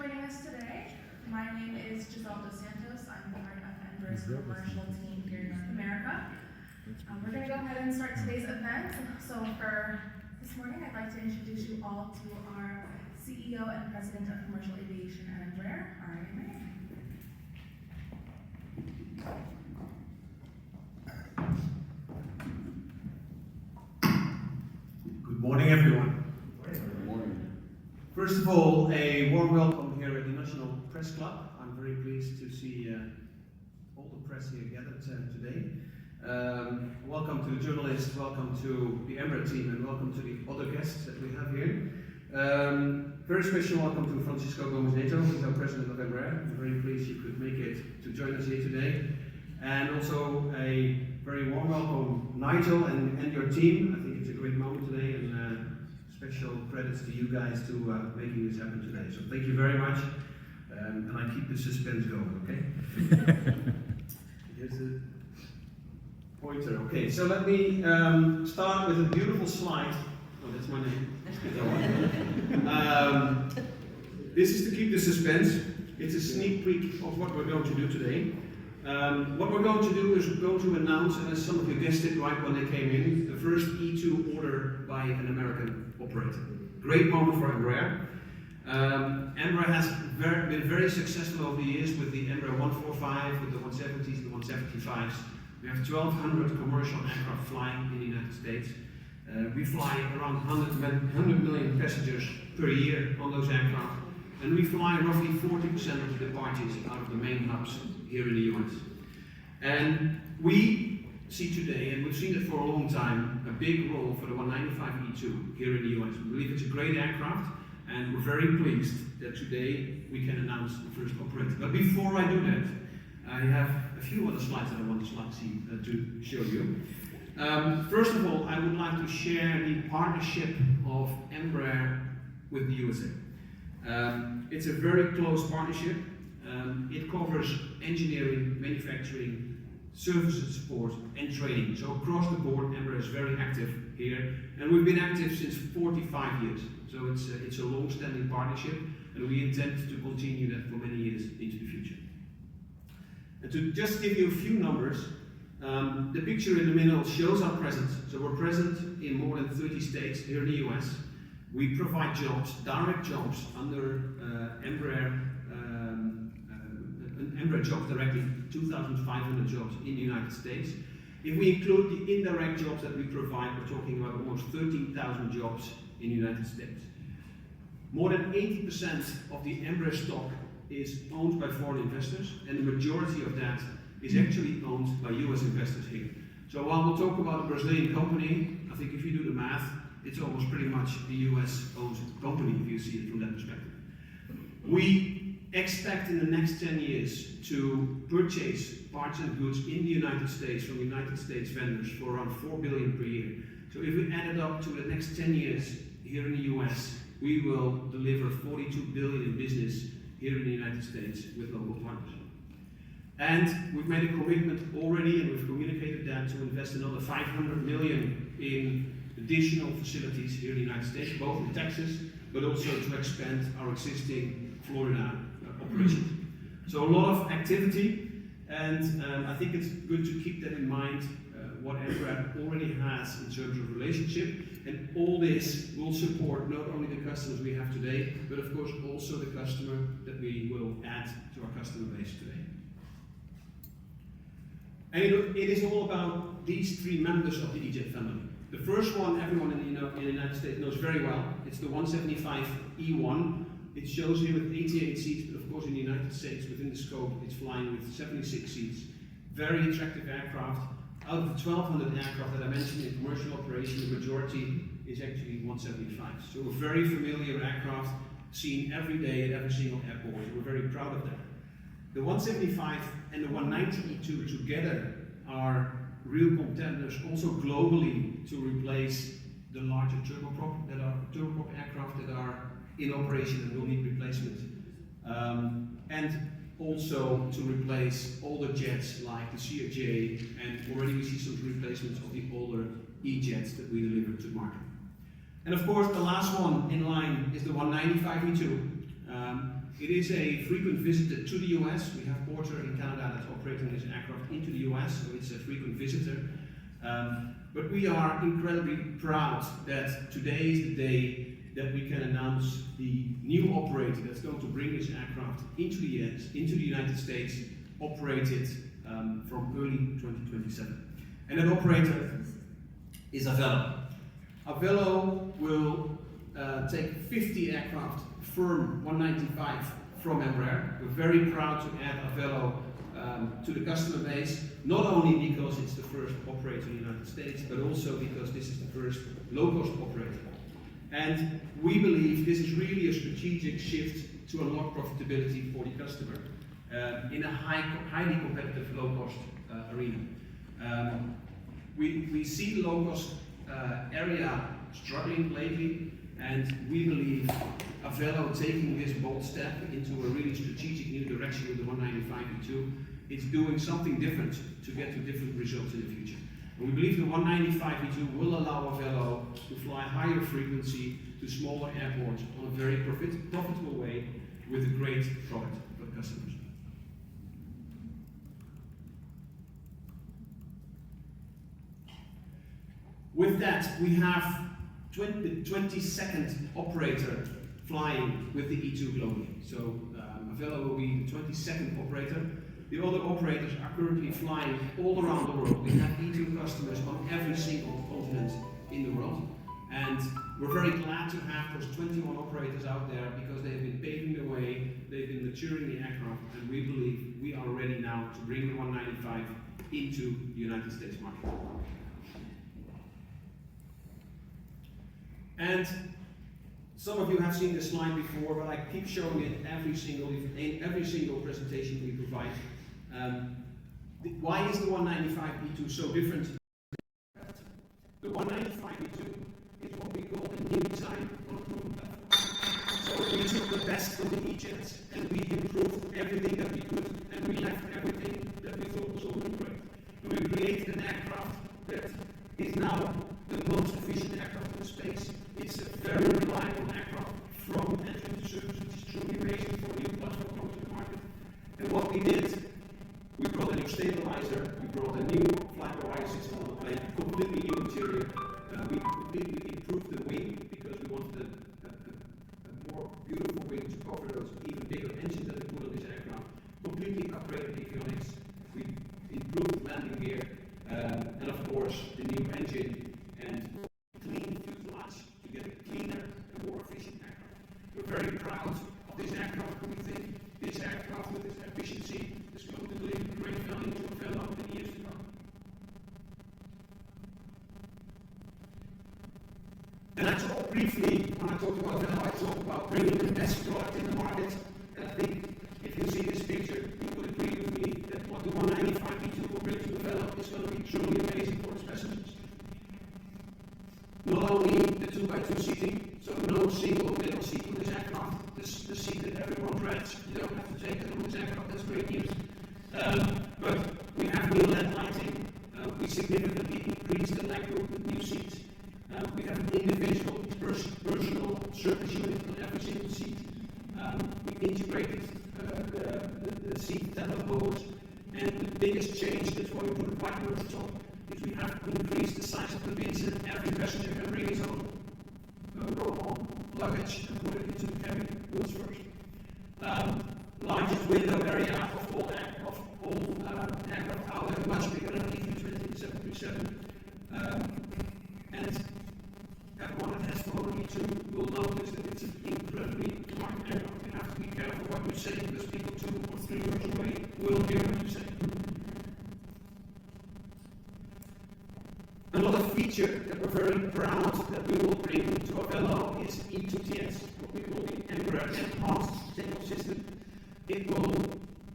joining us today. My name is Giselle Dos Santos. I'm part of Embraer's commercial team here in North America. We're going to go ahead and start today's event. So for this morning, I'd like to introduce you all to our CEO and President of Commercial Aviation at Embraer, Ray. Good morning, everyone. Good morning. First of all, a warm welcome here at the National Press Club. I'm very pleased to see all the press here gathered today. Welcome to the journalists, welcome to the Embraer team, and welcome to the other guests that we have here. Very special welcome to Francisco Gomez-Neto, who's our president of Embraer. I'm very pleased you could make it to join us here today. And also a very warm welcome, Nigel and your team. I think it's a great moment today, and special credits to you guys to making this happen today. So thank you very much, and I keep the suspense going, okay? Here's the pointer. Okay, so let me start with a beautiful slide. Oh, that's my name. This is to keep the suspense. It's a sneak peek of what we're going to do today. What we're going to do is we're going to announce, and as some of you guessed it right when they came in, the first E2 order by an American operator. Great moment for Embraer. Embraer has been very successful over the years with the Embraer 145, with the 170s, the 175s. We have 1,200 commercial aircraft flying in the United States. We fly around 100 million passengers per year on those aircraft. And we fly roughly 40% of the departures out of the main hubs here in the US. And we see today, and we've seen it for a long time, a big role for the 195 E2 here in the US. We believe it's a great aircraft, and we're very pleased that today we can announce the first operator. But before I do that, I have a few other slides that I want to show you. First of all, I would like to share the partnership of Embraer with the USA. It's a very close partnership. It covers engineering, manufacturing, service and support, and training. So across the board, Embraer is very active here, and we've been active since 45 years. So it's a long-standing partnership, and we intend to continue that for many years into the future. And to just give you a few numbers, the picture in the middle shows our presence. So we're present in more than 30 states here in the US. We provide jobs, direct jobs under Embraer jobs directly, 2,500 jobs in the United States. If we include the indirect jobs that we provide, we're talking about almost 13,000 jobs in the United States. More than 80% of the Embraer stock is owned by foreign investors, and the majority of that is actually owned by US investors here. So while we'll talk about a Brazilian company, I think if you do the math, it's almost pretty much the US-owned company if you see it from that perspective. We expect in the next 10 years to purchase parts and goods in the United States from United States vendors for around $4 billion per year. So if we add it up to the next 10 years here in the US, we will deliver $42 billion in business here in the United States with local partners. And we've made a commitment already, and we've communicated that, to invest another $500 million in additional facilities here in the United States, both in Texas, but also to expand our existing Florida operations. So a lot of activity, and I think it's good to keep that in mind, what Embraer already has in terms of relationship, and all this will support not only the customers we have today, but of course also the customer that we will add to our customer base today. And it is all about these three members of the E-Jet family. The first one, everyone in the United States knows very well. It's the 175 E1. It shows here with 88 seats, but of course in the United States, within the scope, it's flying with 76 seats. Very attractive aircraft. Out of the 1,200 aircraft that I mentioned in commercial operation, the majority is actually 175. So a very familiar aircraft, seen every day at every single airport. We're very proud of that. The 175 and the 190 E2 together are real contenders also globally to replace the larger turboprop aircraft that are in operation and will need replacement. And also to replace older jets like the CRJ, and already we see some replacements of the older E-jets that we delivered to market. And of course the last one in line is the 195 E2. It is a frequent visitor to the US. We have Porter in Canada that's operating this aircraft into the US, so it's a frequent visitor. But we are incredibly proud that today is the day that we can announce the new operator that's going to bring this aircraft into the United States, operated from early 2027. And that operator is Avelo. Avelo will take 50 aircraft, firm 195 from Embraer. We're very proud to add Avelo to the customer base, not only because it's the first operator in the United States, but also because this is the first low-cost operator. And we believe this is really a strategic shift to unlock profitability for the customer in a highly competitive low-cost arena. We see the low-cost area struggling lately, and we believe Avelo taking this bold step into a really strategic new direction with the 195 E2 is doing something different to get to different results in the future. And we believe the 195 E2 will allow Avelo to fly higher frequency to smaller airports on a very profitable way with a great product for the customers. With that, we have the 22nd operator flying with the E2 globally. So Avelo will be the 22nd operator. The other operators are currently flying all around the world. We have E2 customers on every single continent in the world. And we're very glad to have those 21 operators out there because they've been paving the way, they've been maturing the aircraft, and we believe we are ready now to bring the 195 into the United States market. And some of you have seen this slide before, but I keep showing it in every single presentation we provide. Why is the 195 E2 so different? The 195 E2 is what we call a new design on a proven platform. So we took the best of the E-jets and we improved everything that we could, and we left everything that we thought was already great. And we created an aircraft that is now the most efficient aircraft in space. It's a very reliable aircraft from entry to service, which is truly amazing for a new platform coming to the market. And what we did, we brought a new stabilizer, we brought a new flight horizon system on the plane, completely new interior. We completely improved the wing because we wanted a more beautiful wing to cover those even bigger engines that we put on this aircraft. Completely upgraded avionics. We improved landing gear, and of course the new engine and clean fuselage to get a cleaner and more efficient aircraft. We're very proud of this aircraft, and we think this aircraft with its efficiency is going to deliver great value to Avelo in the years to come. And I talked briefly, when I talked about Avelo, I talked about bringing the best product in the market. And I think if you see this picture, you would agree with me that what the 195 E2 will bring to Avelo is going to be truly amazing for its passengers. Not only the 2x2 seating, so no single middle seat on this aircraft, the seat that everyone dreads, you don't have to take it on this aircraft, that's great news. But we have new LED lighting, we significantly increased the legroom with new seats. We have an individual personal service unit on every single seat. We integrated the seat telephones, and the biggest change, that's why we put a white note on, is we have increased the size of the bins that every passenger can bring his own roll-on luggage and put it into the cabin wheels first. Largest window area of all aircraft out there, much bigger than the A320 737. And everyone that has flown on E2 will notice that it's an incredibly smart aircraft. You have to be careful what you say because people 2 or 3 years away will hear what you say. Another feature that we're very proud that we will bring to Avelo is E2TS, what we call the Embraer Enhanced Takeoff System. It will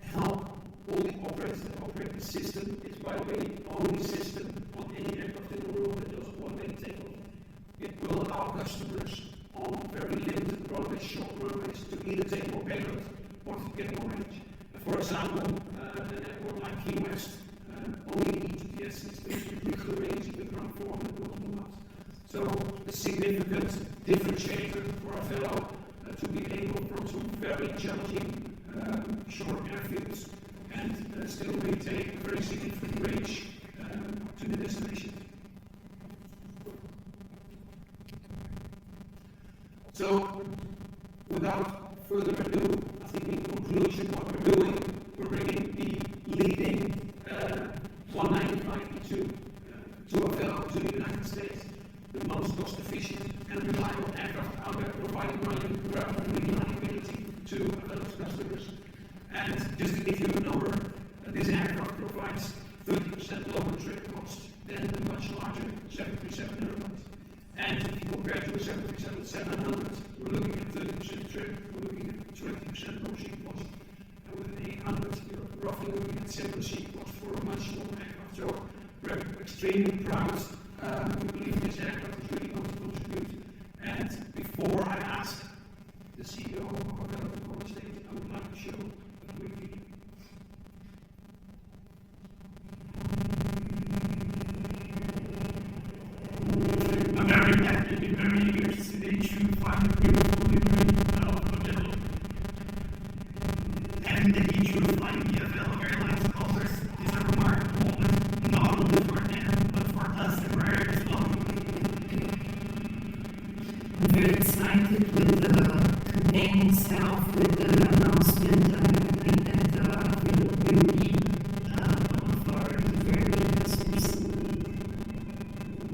help all the operators that operate the system. It's, by the way, the only system on any aircraft in the world that does one-way takeoff. It will allow customers on very limited runways, short runways, to either take more payload or to get more range. For example, an airport like Key West, only E2TS systems reduce the range with around 400 nautical miles. So a significant differentiator for Avelo to be able from some very challenging short airfields and still maintain a very significant range to the destination. So, without further ado, I think in conclusion what we're doing, we're bringing the leading 195E2 to Avelo, to the United States, the most cost-efficient and reliable aircraft out there, providing reliability to Avelo's customers. And just to give you a number, this aircraft provides 30% lower trip cost than the much larger 737 airplanes. And if you compare to a 737-700, we're looking at 30% trip, we're looking at 20% lower seat cost. And with an 800, you're roughly looking at 7 seat cost for a much smaller aircraft. So we're extremely proud. We believe this aircraft is really going to contribute. And before I ask the CEO of Avelo to come on stage, I would like to show a quick video. I'm very happy and very eager today to find a beautiful livery of Avelo. Having the feature of flying the Avelo Airlines colors is a remarkable moment, not only for them, but for us at Rare as well. I'm very excited with the campaign itself, with the announcement. I think that will be one of our very good customers.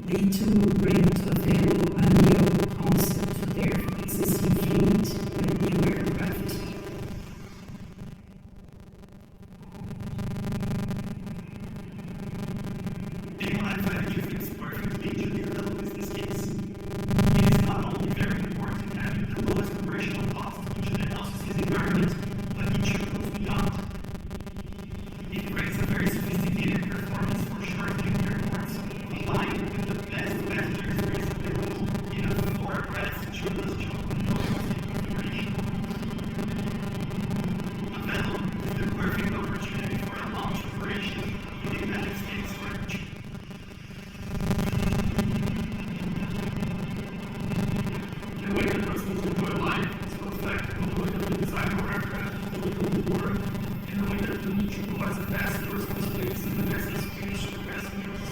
They too bring to Avelo a new concept to their existing fleet with new aircraft. They modify the fits perfectly to the Avelo business case. It is not only very important having the lowest operational cost, which enhances the environment, but it should go beyond. It creates a very sophisticated performance for short-lived airports, aligned with the best passenger experience available in a four-class children's job configuration. Avelo is the perfect opportunity for a launch operation in the United States range. The way the customers enjoy life is so flexible, the way that we design our aircraft, the way that we work, and the way that we utilize the passengers in the space and the best experience for passengers.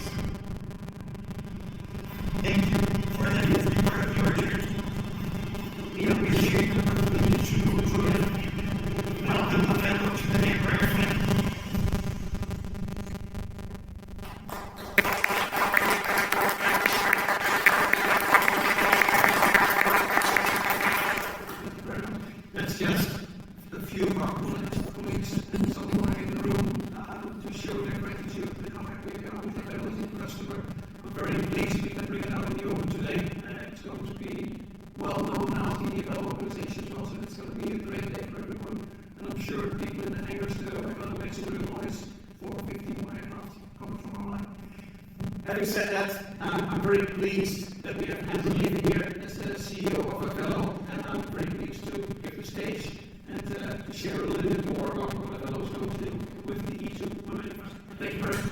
Thank you for letting us be part of your journey. We appreciate the privilege to enjoy it. Welcome Avelo to the Rare family. That's just a few of our colleagues and someone in the room to show their gratitude and how happy they are with Avelo as a customer. I'm very pleased we can bring it out in the open today. It's going to be well known now in the Avelo organization as well, so it's going to be a great day for everyone. And I'm sure people in the hangars still are going to make some real noise for 15 more aircraft coming from online. Having said that, I'm very pleased that we have Andrew Levy here as the CEO of Avelo, and I'm very pleased to give the stage and to share a little bit more about what Avelo is going to do with the E2 Announcement. Thank you very much.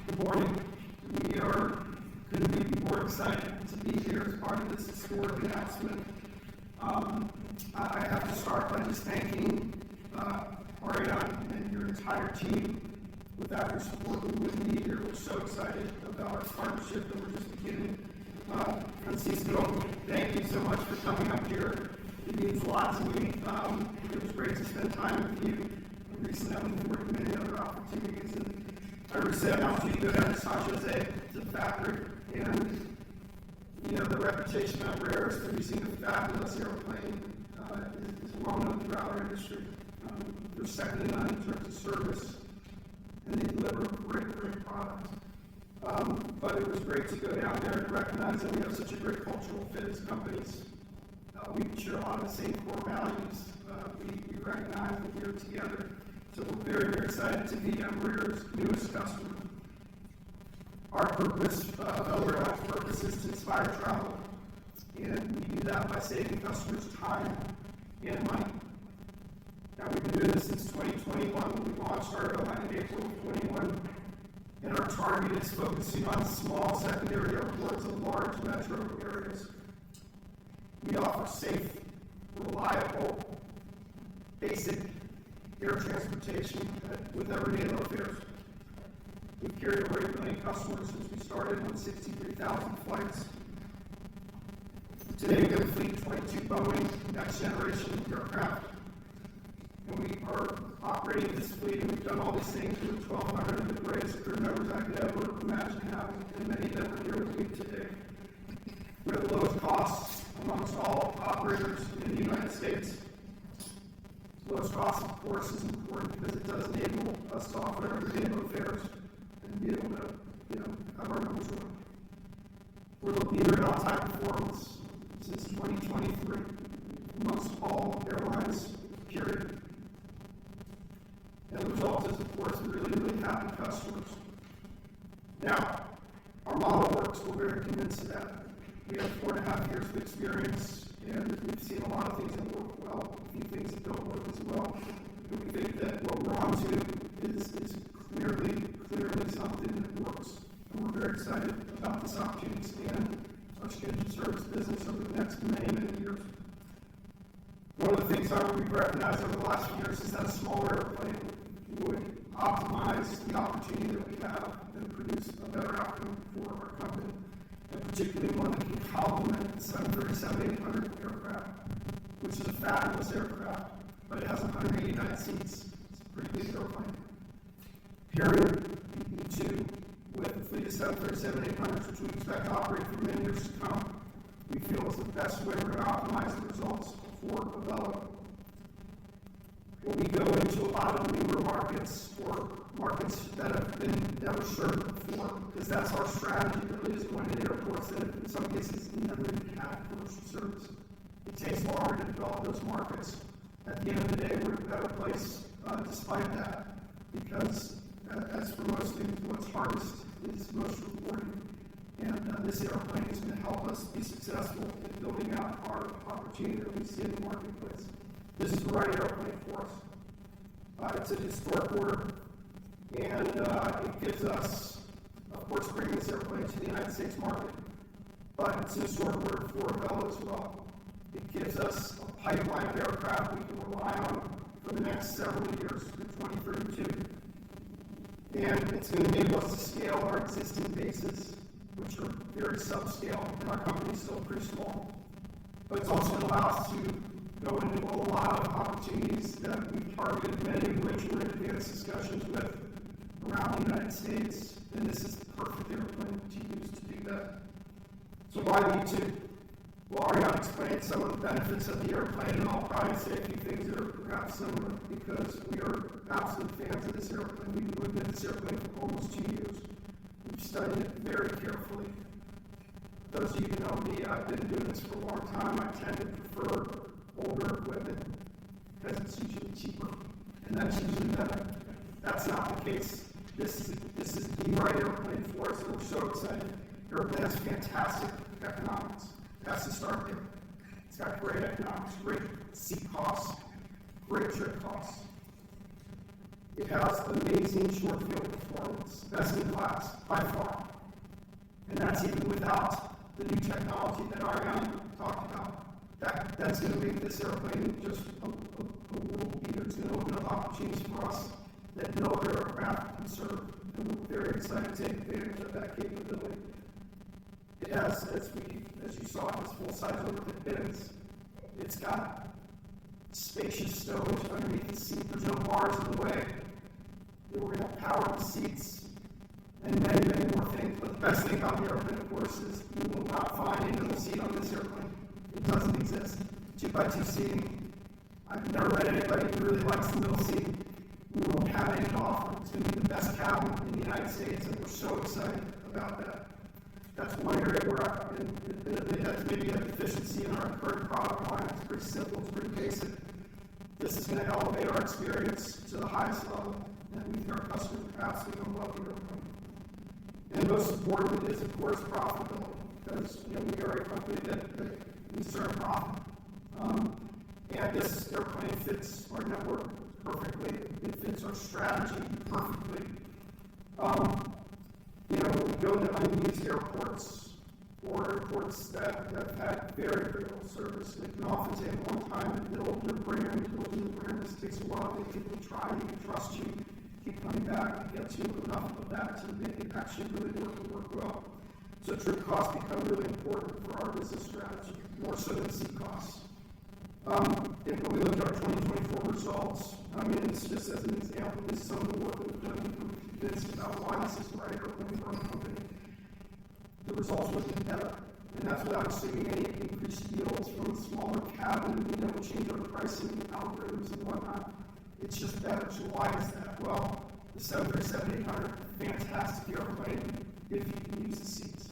Good morning. We are going to be more excited to be here as part of this historic announcement. I have to start by just thanking Ariane and your entire team. Without your support, we wouldn't be here. We're so excited about our partnership that we're just beginning. Francisco, thank you so much for coming up here. It means a lot to me. It was great to spend time with you. Recently, I've been working many other opportunities, and I received an opportunity to go down to San Jose to the factory, and the reputation of Rare as producing a fabulous airplane is well known throughout our industry. They're second to none in terms of service, and they deliver a great product. But it was great to go down there and recognize that we have such a great cultural fit as companies. We share a lot of the same core values. We recognize that we're together. So we're very excited to be Rare's newest customer. Our purpose, Avelo Airlines' purpose is to inspire travel. And we do do that by saving customers time and money. Now, we've been doing this since 2021. We launched our airline in April of 21, and our target is focusing on small secondary airports and large metro areas. We offer safe, reliable, basic air transportation with everyday low fares. We've carried over 8 million customers since we started on 63,000 flights. Today we have a fleet of 22 Boeing next generation aircraft. And we are operating this fleet, and we've done all these things with 1,200 of the greatest crew members I could ever imagine having, and many of them are here with me today. We have the lowest costs amongst all operators in the United States. Lowest cost, of course, is important because it does enable us to offer everyday low fares and be able to, have our numbers run. We're the leader in on-time performance since 2023 amongst all airlines, period. And the result is, of course, really, really happy customers. Now, our model works. We're very convinced of that. We have 4.5 years of experience, and we've seen a lot of things that work well, a few things that don't work as well. And we think that what we're on to is clearly something that works. And we're very excited about this opportunity to expand our scheduled service business over the next many years. One of the things we've recognized over the last few years is that a smaller airplane would optimize the opportunity that we have and produce a better outcome for our company, and particularly one that can complement the 737-800 aircraft, which is a fabulous aircraft, but it has 189 seats. It's a pretty big airplane. Pairing E2 with a fleet of 737-800s, which we expect to operate for many years to come, we feel is the best way we're going to optimize the results for Avelo. When we go into a lot of newer markets or markets that have been never served before, because that's our strategy, really, is going to airports that in some cases never even had commercial service. It takes longer to develop those markets. At the end of the day, we're in a better place despite that, because as for most things, what's hardest is most rewarding. And this airplane is going to help us be successful in building out our opportunity that we see in the marketplace. This is the right airplane for us. It's a historic order, and it gives us, of course, bringing this airplane to the United States market, but it's a historic order for Avelo as well. It gives us a pipeline of aircraft we can rely on for the next several years through 2032. And it's going to enable us to scale our existing bases, which are very subscale, and our company is still pretty small. But it's also going to allow us to go into a lot of opportunities that we've targeted, many of which we're in advanced discussions with around the United States, and this is the perfect airplane to use to do that. So why E2? Well, Ariane explained some of the benefits of the airplane, and I'll probably say a few things that are perhaps similar, because we are absolute fans of this airplane. We've lived in this airplane for almost 2 years. We've studied it very carefully. Those of you who know me, I've been doing this for a long time. I tend to prefer older equipment because it's usually cheaper, and that's usually better. That's not the case. This is the right airplane for us, and we're so excited. The airplane has fantastic economics. That's the start there. It's got great economics, great seat costs, great trip costs. It has amazing short field performance, best in class by far. And that's even without the new technology that Ariane talked about. That's going to make this airplane just a world beater. It's going to open up opportunities for us that no other aircraft can serve. And we're very excited to take advantage of that capability. It has, as you saw, this full-size overhead bins. It's got spacious stowage underneath the seat. There's no bars in the way. We're going to have power in the seats and many, many more things. But the best thing about the airplane, of course, is you will not find a middle seat on this airplane. It doesn't exist. 2x2 seating. I've never met anybody who really likes the middle seat. We won't have any to offer. It's going to be the best cabin in the United States, and we're so excited about that. That's one area where it has maybe a deficiency in our current product line. It's pretty simple, it's pretty basic. This is going to elevate our experience to the highest level, and we think our customers are absolutely going to love the airplane. And most important is, of course, profitability, because we are a company that we serve turn a profit. And this airplane fits our network perfectly. It fits our strategy perfectly. When we go to unused airports or airports that have had very little service, it can often take a long time to build your brand. Building your brand just takes a while. People try you, trust you, keep coming back, get you enough of that to make it actually really work well. So trip costs become really important for our business strategy, more so than seat costs. When we look at our 2024 results, it's just as an example, this is some of the work that we've done to be convinced about why this is the right airplane for our company. The results would be better, and that's without assuming any increased yields from a smaller cabin. We don't change our pricing algorithms and whatnot. It's just better. So why is that? Well, the 737-800, fantastic airplane if you can use the seats.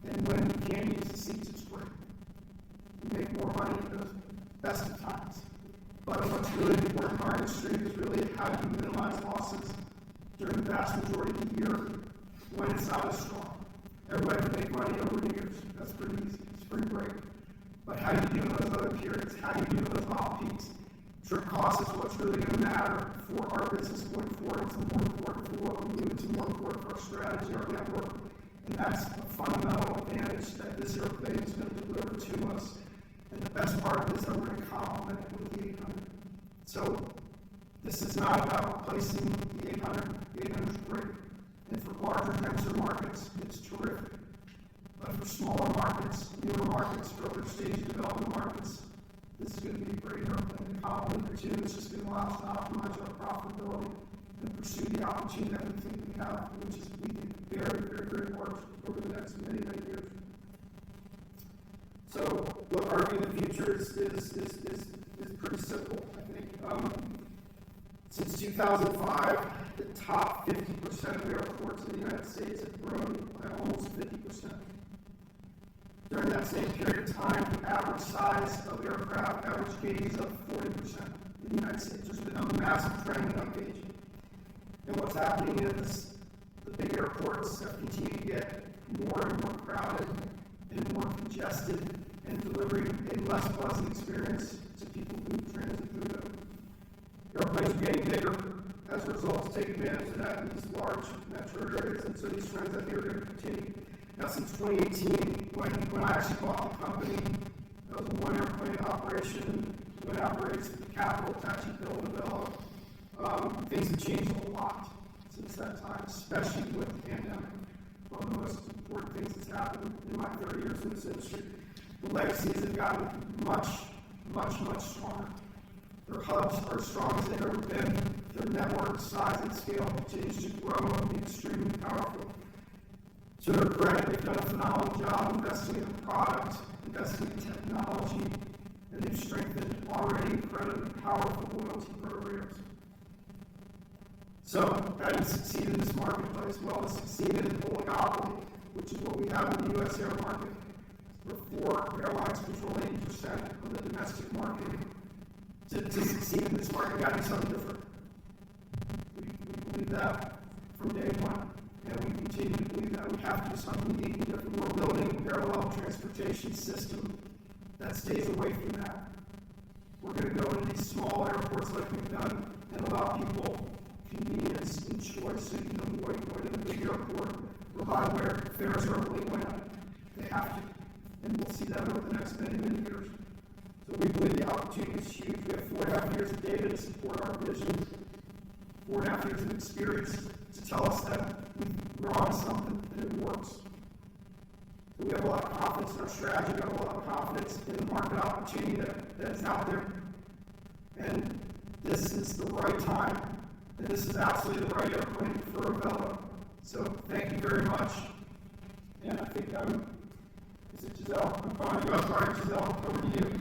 And when you can use the seats, it's great. You make more money at the best of times. But what's really important in our industry is really how do you minimize losses during the vast majority of the year when it's not as strong. Everybody can make money over the years. That's pretty easy. Spring break. But how do you do in those other periods? How do you do in those off peaks? Trip cost is what's really going to matter for our business going forward. It's more important for what we do. It's more important for our strategy, our network. And that's a fundamental advantage that this airplane is going to deliver to us. And the best part of it is that we're going to complement it with the 800. So this is not about replacing the 800. The 800 is great. And for larger, denser markets, it's terrific. But for smaller markets, newer markets, earlier stage development markets, this is going to be a great airplane. The complement the two is just going to allow us to optimize our profitability and pursue the opportunity that we think we have, which is we think very, very, very large over the next many, many years. So what our view of the future is pretty simple, I think. Since 2005, the top 50% of airports in the United States have grown by almost 50%. During that same period of time, the average size of aircraft, average gauge is up 40% in the United States. There's been a massive trend in upgauging. And what's happening is the big airports have continued to get more and more crowded and more congested and delivering a less pleasant experience to people who transit through them. Airplanes are getting bigger. As a result, to take advantage of that in these large metro areas, and so these trends I think are going to continue. Now, since 2018, when I actually bought the company, it was a one airplane operation. When it operates with the capital to actually build and develop, things have changed a lot since that time, especially with the pandemic. One of the most important things that's happened in my 30 years in this industry. The legacies have gotten much, much, much stronger. Their hubs are as strong as they've ever been. Their network size and scale continues to grow and be extremely powerful. To their credit, they've done a phenomenal job investing in product, investing in technology, and they've strengthened already incredibly powerful loyalty programs. So, having succeeded in this marketplace, well, as succeeded in oligopoly, which is what we have in the U.S. air market, where 4 airlines control 80% of the domestic market. To succeed in this market, we got to do something different. We believe that from day one, and we continue to believe that we have to do something unique and different. We're building a parallel transportation system that stays away from that. We're going to go into these small airports like we've done and allow people convenience and choice so you can avoid going to the big airport where fares are really going up. They have to. And we'll see that over the next many, many years. So we believe the opportunity is huge. We have 4.5 years of data to support our vision, 4.5 years of experience to tell us that we're on something and it works. So we have a lot of confidence in our strategy. We have a lot of confidence in the market opportunity that is out there. And this is the right time. And this is absolutely the right airplane for Avelo. So thank you very much. And I think is it Giselle? I'm calling you up. All right, Giselle, over to you.